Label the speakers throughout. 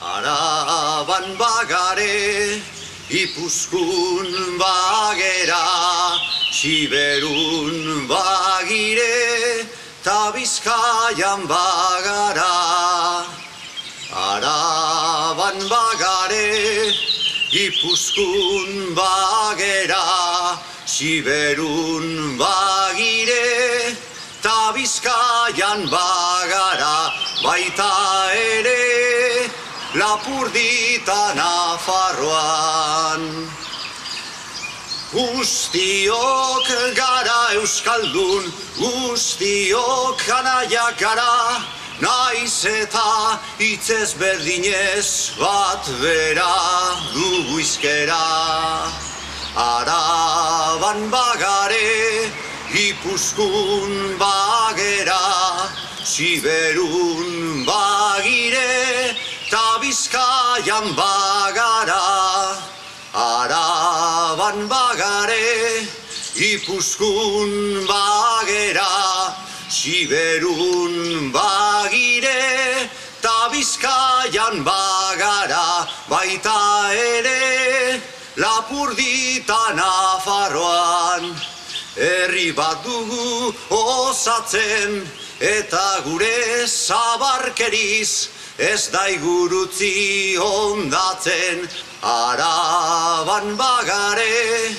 Speaker 1: Araban bagare, Ipuzkun bagera, Siberun bagire, ta Bizkaian bagara. Araban bagare, Ipuzkun bagera, Siberun bagire, ta Bizkaian bagara, baita ere Lapurdita Nafarroan. Guztiok gara euskaldun, guztiok anaiak gara, naiz eta hitz ezberdinez bat bera dugu hizkera. Araban bagare, Ipuzkun bagera, Siberun bagire, ta Bizkaian bagara. Araban bagare, Ipuzkun bagera, Siberun bagire, ta Bizkaian bagara, baita ere Lapurdita Nafarroan. Guztiok gara euskaldun, guztiok anaiak gara, naiz eta hitz ezberdinez bat bera dugu hizkera. Araban bagare, Ipuzkun bagera, Siberun bagire, ta Bizkaian bagara. Araban bagare, Ipuzkun bagera, Siberun bagire, ta Bizkaian bagara, baita ere Lapurdita Nafarroan. Herri bat dugu osatzen, eta gure zabarkeriz ez daigurutzi ondatzen. Araban bagare,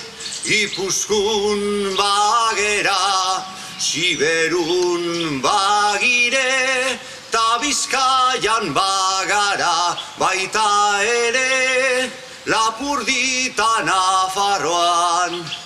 Speaker 1: Ipuzkun bagera, Siberun bagire, ta Bizkaian bagara, baita ere Lapurdita Nafarroan.